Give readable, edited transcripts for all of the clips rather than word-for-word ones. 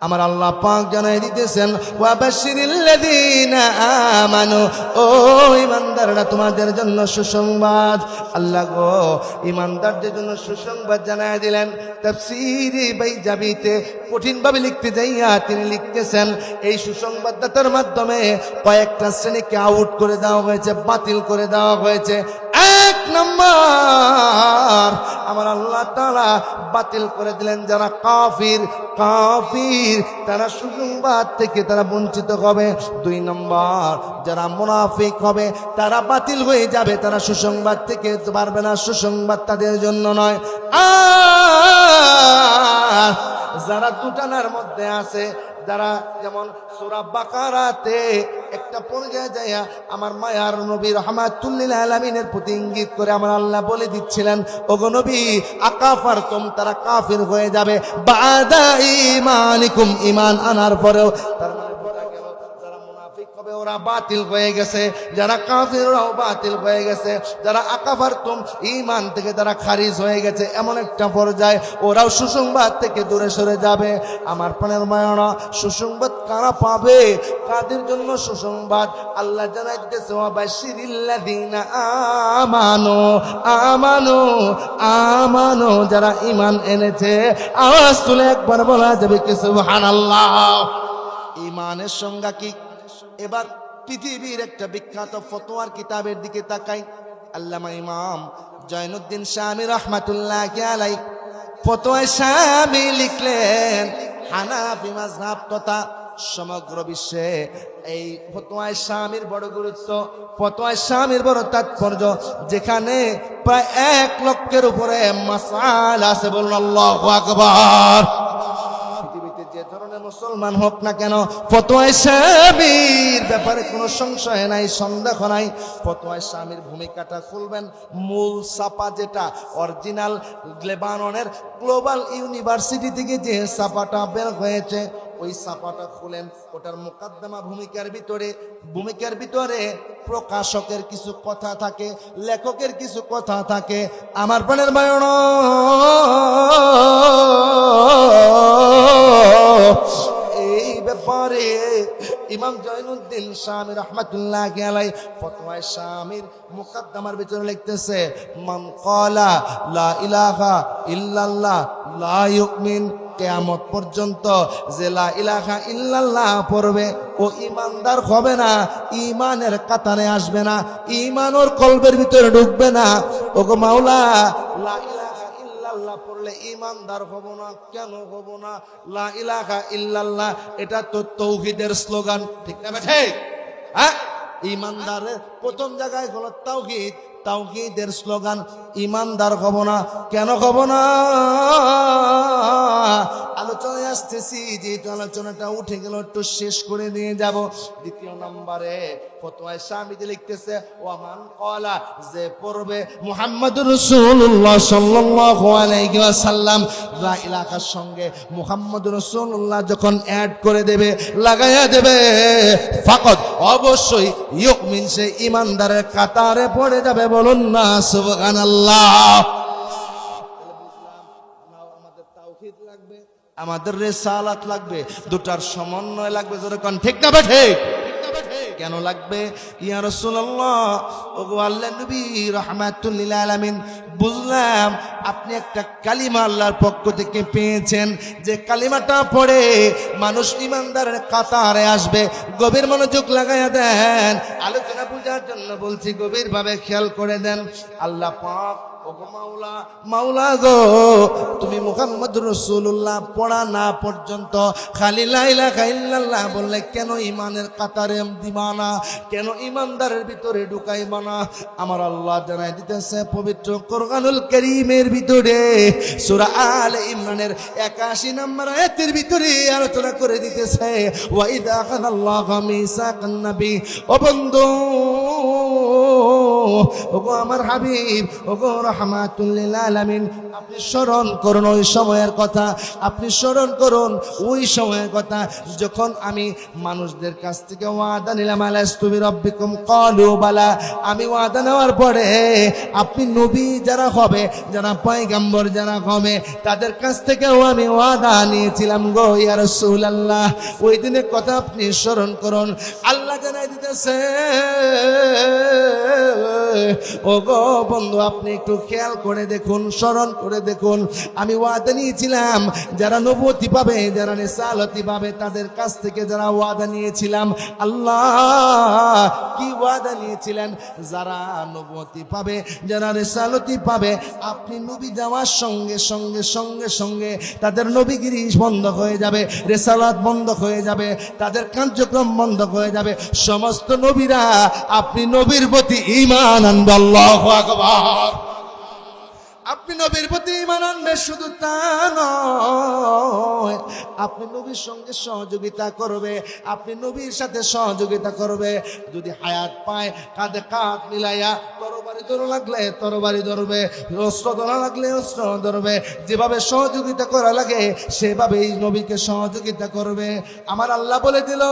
আমার আল্লাহ পাক জানাই দিতেছেন ওয়াবাশশিরিল্লাযীনা আমানু, ও ঈমানদাররা তোমাদের জন্য সুসংবাদ। আল্লাহ গো ঈমানদারদের জন্য সুসংবাদ জানাই দিলেন। তাফসীরে বাইজাবিতে কঠিনভাবে লিখতে যাইয়া তিনি লিখতেছেন এই সুসংবাদদাতার মাধ্যমে কয়েকটা শ্রেণীকে আউট করে দেওয়া হয়েছে, বাতিল করে দেওয়া হয়েছে। এক নম্বর আমার আল্লাহ তাআলা বাতিল করে দিলেন যারা কাফির তারা সুসংবাদ থেকে তারা বঞ্চিত হবে। দুই নম্বর যারা মুনাফিক হবে তারা বাতিল হয়ে যাবে, তারা সুসংবাদ থেকে পারবে না, সুসংবাদ তাদের জন্য নয়। আর যারা দুটানার মধ্যে আছে, যারা যেমন সূরা বাকারাতে একটা পর্যায়ে যায় আমার মায়ার নবী রাহমাতুল লিল আলামিনের প্রতি ইঙ্গিত করে আমার আল্লাহ বলে দিচ্ছিলেন, ওগো নবী আকাফারতুম, তারা কাফির হয়ে যাবে বাদা ঈমানিকুম, ঈমান আনার পরেও। তার মানে বোঝা গেল যারা মুনাফিক হবে ওরা বাতিল হয়ে গেছে, যারা কাফির ওরাও বাতিল হয়ে গেছে, যারা আকাফারতুম ঈমান থেকে তারা খারিজ হয়ে গেছে, এমন একটা পর্যায়ে ওরাও সুসংবাদ থেকে দূরে সরে যাবে। আমার প্রাণের মায়ানা, সুসংবাদ কারা পাবে, কাদের জন্য সুসংবাদ? আল্লাহ জানাই দিতেছে ওয়াবাশশিরিল্লাযীনা আমানু আমানু আমানু, যারা ঈমান এনেছে। আওয়াজ তুলে একবার বলা যাবে কি সুবহানাল্লাহ। ঈমানের সংজ্ঞা কি? এবার পৃথিবীর একটা বিখ্যাত ফতোয়ার কিতাবের দিকে তাকাই। আল্লামা ইমাম জয়নুদ্দিন শামী রাহমাতুল্লাহি আলাইহি ফতোয়ায়ে শামী লিখলেন, হানাফি মাযহাব তথা সমগ্র বিশ্বে এই ফতোয়ায়ে শামীর বড় গুরুত্ব, ফতোয়ায়ে শামীর বড় তাৎপর্য, যেখানে প্রায় 1 লক্ষের উপরে মাসআলা আছে। বলুন আল্লাহু আকবার। পৃথিবীতে যে ধরনের মুসলমান হোক না কেন, ফতোয়ায়ে শামীর ব্যাপারে কোনো সংশয় নাই, সন্দেহ নাই। ফতোয়ায়ে শামীর ভূমিকাটা খুলবেন, মূল ছাপা যেটা অরিজিনাল লেবাননের গ্লোবাল ইউনিভার্সিটি থেকে যে ছাপাটা বের হয়েছে, ওই ছাপাটা খুলেন, ওটার মুকাদ্দমা ভূমিকার ভিতরে প্রকাশকের কিছু কথা থাকে, লেখকের কিছু কথা থাকে। আমার প্রাণের বায়ন, এই ব্যাপারে ইমাম জয়নুদ্দিন শামী রাহমাতুল্লাহি আলাইহি ফতোয়ায়ে শামীর মুকাদ্দমার ভিতরে লিখতেছে, মান ক্বালা লা ইলাহা ইল্লাল্লাহ লা ইউমিন, কিয়ামত পর্যন্ত যে লা ইলাহা ইল্লাল্লাহ পড়বে ও ঈমানদার হবে না, ঈমানের কাতারে আসবে না, ঈমান ওর কলবের ভিতরে ঢুকবে না। ওগো মাওলা, লা ইলাহা ইল্লাল্লাহ পড়লে ঈমানদার হব না, কেন হব না? লা ইলাহা ইল্লাল্লাহ এটা তো তাওহীদের স্লোগান, ঠিক না ঠিক? হ্যাঁ, ঈমানদারের প্রথম জায়গায় হলো তাওহীদ, তাওহীদের স্লোগান। ঈমানদার হব না, কেন হব না? আলোচনায় আসতেছি, যেহেতু আলোচনাটা উঠে গেল একটু শেষ করে নিয়ে যাব। দ্বিতীয় নম্বরে ফতোয়ায়ে শামীতে লিখতেছে, ওয়ামান ক্বালা, যে পড়বে মুহাম্মাদুর রাসূলুল্লাহ সাল্লাল্লাহু আলাইহি ওয়াসাল্লাম, লা ইলাহার সঙ্গে মুহাম্মাদুর রাসূলুল্লাহ যখন অ্যাড করে দেবে, লাগায়া দেবে, ফাকাত অবশ্যই ইউমিন, সে ঈমানদারের কাতারে পড়ে যাবে। বলুন না সুবহানাল্লাহ। আমাদের তাওহীদ লাগবে, আমাদের রিসালাত লাগবে, দুটার সমন্বয় লাগবে। যেরকম ঠিক না ঠিক? কেন লাগবে? ইয়া রাসূলুল্লাহ, ওগো আল্লাহর নবী রাহমাতুল লিল আলামিন, বুঝলাম আপনি একটা কালিমা আল্লাহর পক্ষ থেকে পেয়েছেন, যে কালিমাটা পড়ে মানুষ ঈমানদারের কাতারে আসবে। গভীর মনোযোগ লাগায়া দেন, আলোচনা বুঝার জন্য বলছি, গভীরভাবে খেয়াল করে দেন। আল্লাহ পাক, ওগো মাওলা, মাওলা গো, তুমি মুহাম্মদুর রাসূলুল্লাহ পড়া না পর্যন্ত খালি লা ইলাহা ইল্লাল্লাহ বললে কেন ঈমানের কাতারে দিবা না, কেন ঈমানদারের ভিতরে ঢুকাইবা না? আমার আল্লাহ জানাই দিতেছে পবিত্র কোরআনুল কারীমের ভিতরে সূরা আলে ইমরানের 81 নম্বর আয়াতের ভিতরে আলোচনা করে দিতেছে, ওয়া ইযা আখাযাল্লাহু মিসাকান নবী, ও বন্ধু, ওগো আমার হাবিব, ওগো রাহমাতুল লিল আলামিন, আপনি স্মরণ করুন ওই সময়ের কথা, আপনি স্মরণ করুন ওই সময়ের কথা যখন আমি মানুষদের কাছ থেকে ওয়াদা নিলাম, আলাস্তু বিরাব্বিকুম ক্বালু বালা, আমি ওয়াদা নেওয়ার পরে আপনি নবী যারা হবে, যারা পয়গম্বর যারা হবে, তাদের কাছ থেকেও আমি ওয়াদা নিয়েছিলাম গো ইয়া রাসূলুল্লাহ। ওই দিনের কথা আপনি স্মরণ করুন। আল্লাহ জানাই দিতেছে, ও গো বন্ধু, আপনি একটু খেয়াল করে দেখুন, স্মরণ করে দেখুন, আমি ওয়াদা নিয়েছিলাম যারা নবুয়তি পাবে, যারা রিসালাতি পাবে, তাদের কাছ থেকে যারা ওয়াদা নিয়েছিলাম, আল্লাহ কি ওয়াদা নিয়েছিলেন? যারা নবুয়তি পাবে, যারা রিসালাতি পাবে, আপনি নবী যাওয়ার সঙ্গে সঙ্গে সঙ্গে সঙ্গে তাদের নবীগিরি বন্ধ হয়ে যাবে, রিসালাত বন্ধ হয়ে যাবে, তাদের কার্যক্রম বন্ধ হয়ে যাবে। সমস্ত নবীরা আপনি নবীর প্রতি ঈমান আনবে। আল্লাহু আকবার। আপনি নবীর প্রতি ঈমান আনবে, শুধু তা নয়, আপনি নবীর সঙ্গে সহযোগিতা করবে, আপনি নবীর সাথে সহযোগিতা করবে। যদি হায়াত পায়, কাঁধে কাঁধ মিলাইয়া তরবারি ধরা লাগলে তরবারি ধরবে, অস্ত্র ধরা লাগলে অস্ত্র ধরবে। যেভাবে সহযোগিতা করা লাগে সেভাবেই নবীকে সহযোগিতা করবে। আমার আল্লাহ বলে দিল,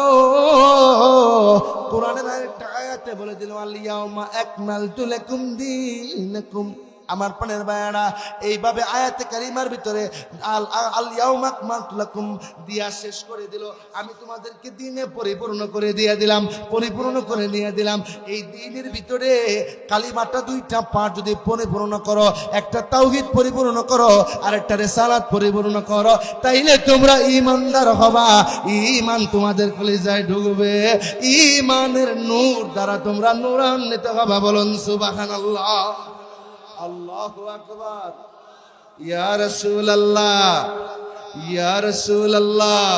কোরআনের আরেকটা আয়াতে বলে দিল, আল ইয়াউমা আকমালতু লাকুম দীনাকুম। আমার প্রাণের ভাইয়েরা, এইভাবে আয়াতে কারিমার ভিতরে আল ইয়াউমা আকমালতু লাকুম দিয়া শেষ করে দিল। আমি তোমাদেরকে দিনে পরিপূর্ণ করে দিয়ে দিলাম, পরিপূর্ণ করে নিয়ে দিলাম। এই দিনের ভিতরে কালিমাটা দুইটা পাঠ যদি পরিপূর্ণ করো, একটা তাওহীদ পরিপূর্ণ করো, আর একটা রিসালাত পরিপূর্ণ করো, তাইলে তোমরা ঈমানদার হবা। ঈমান তোমাদের কলিজায় ঢুকবে, ঈমানের নূর দ্বারা তোমরা নূরান্বিত হবা। বলুন সুবহানাল্লাহ। আল্লাহু আকবার। ইয়া রাসূলুল্লাহ, ইয়া রাসূলুল্লাহ।